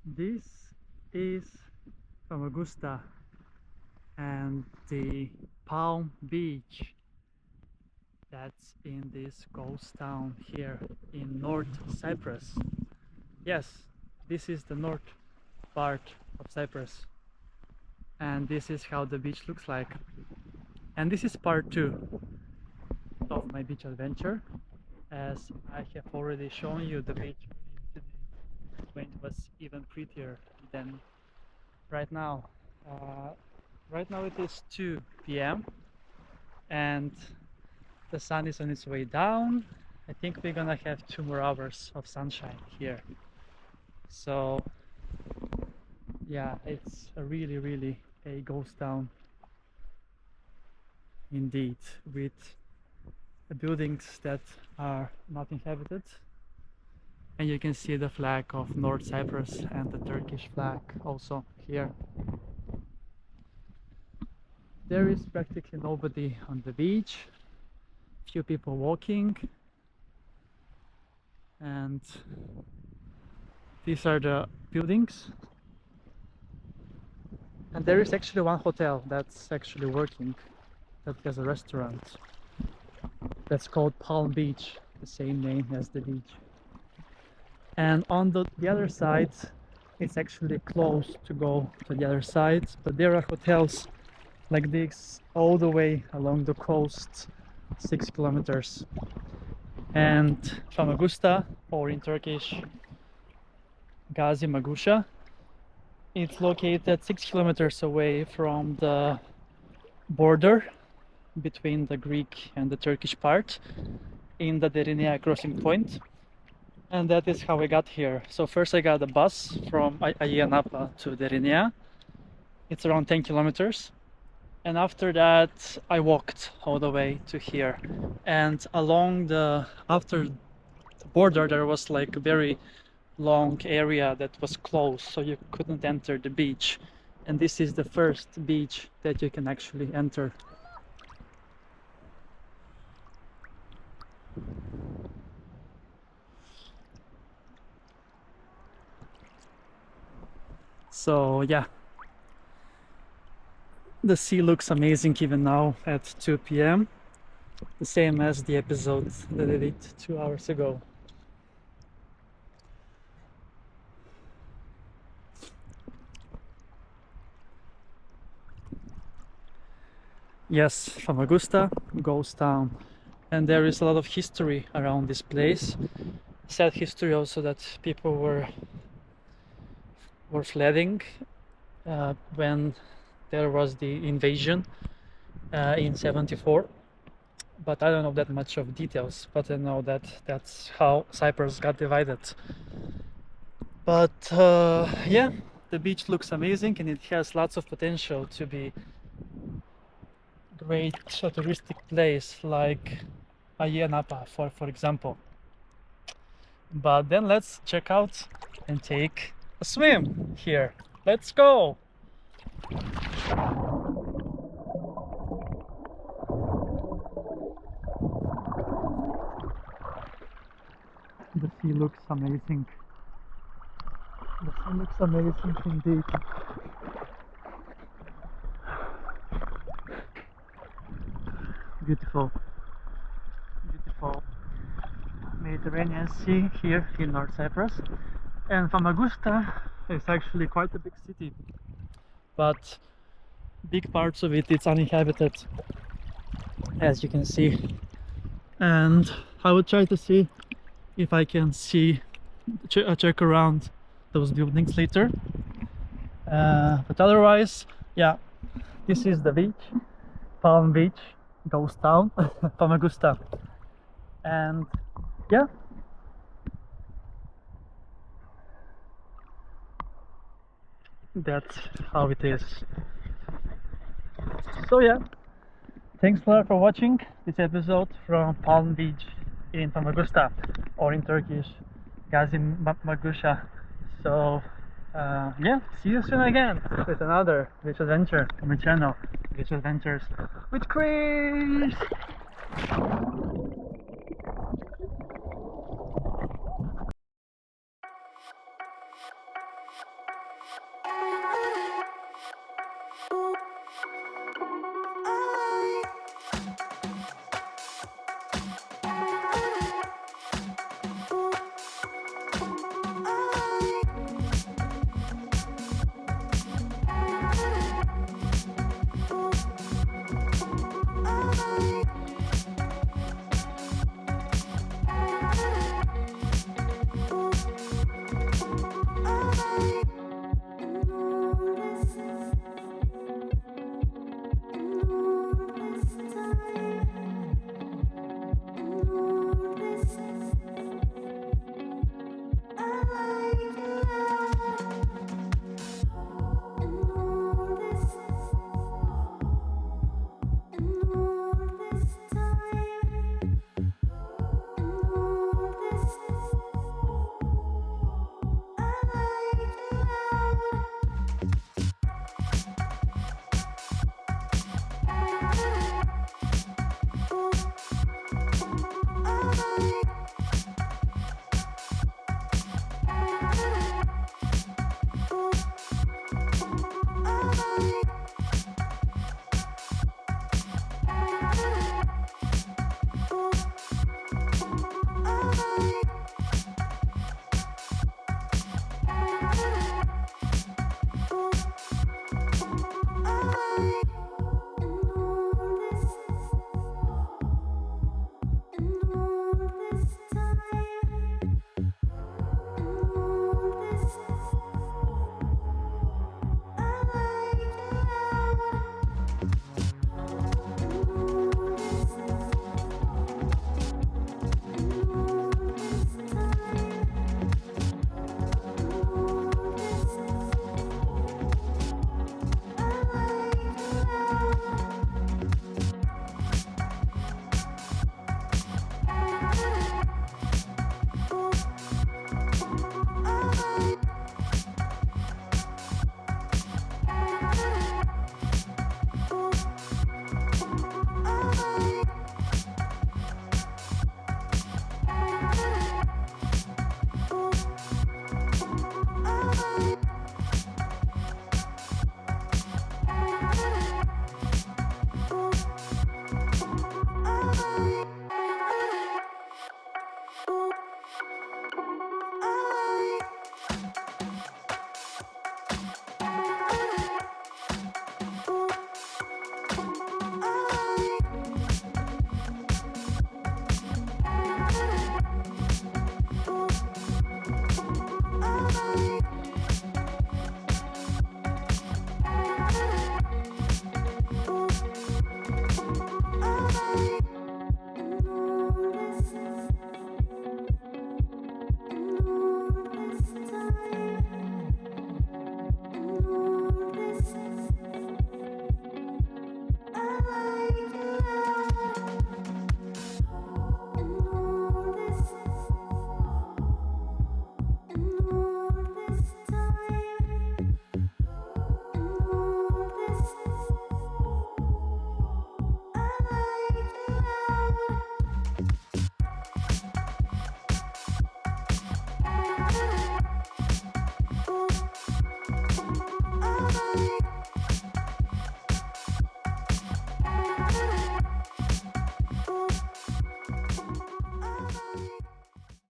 This is Famagusta and the Palm Beach that's in this ghost town here in North Cyprus. Yes, this is the north part of Cyprus, and this is how the beach looks like. And this is part 2 of my beach adventure, as I have already shown you the beach today when it was even prettier than right now. Right now it is 2 p.m. and the sun is on its way down. I think we're gonna have 2 more hours of sunshine here. So yeah, it's a really a ghost town indeed, with buildings that are not inhabited. And you can see the flag of North Cyprus and the Turkish flag also here. There is practically nobody on the beach, few people walking, and these are the buildings. And there is actually one hotel that's actually working, that has a restaurant that's called Palm Beach, the same name as the beach. And on the other side, it's actually closed to go to the other side, but there are hotels like this all the way along the coast, 6 kilometers. And Famagusta, or in Turkish Gazimağusa, it's located 6 kilometers away from the border between the Greek and the Turkish part, in the Derynea crossing point. And that is how I got here. So first I got a bus from Ayia Napa to Derynea. It's around 10 kilometers. And after that I walked all the way to here. And along after the border there was like a very long area that was closed, so you couldn't enter the beach. And this is the first beach that you can actually enter. So yeah, the sea looks amazing even now at 2 p.m. The same as the episode that I did 2 hours ago. Yes, Famagusta, ghost town. And there is a lot of history around this place. Sad history also that people were flooding when there was the invasion in 74. But I don't know that much of details, but I know that that's how Cyprus got divided. But yeah, the beach looks amazing and it has lots of potential to be great touristic place like Ayia Napa, for example. But then let's check out and take a swim here. Let's go! The sea looks amazing. The sea looks amazing indeed. Beautiful, beautiful Mediterranean Sea here in North Cyprus. And Famagusta is actually quite a big city, but big parts of it's uninhabited, as you can see. And I will try to see if I can check around those buildings later. But otherwise, yeah, this is the beach, Palm Beach, ghost town, Famagusta. And yeah, that's how it is. So yeah, thanks a lot for watching this episode from Palm Beach in Famagusta, or in Turkish Gazimağusa. So yeah, see you soon again with another beach adventure on my channel, Beach Adventures with Chris.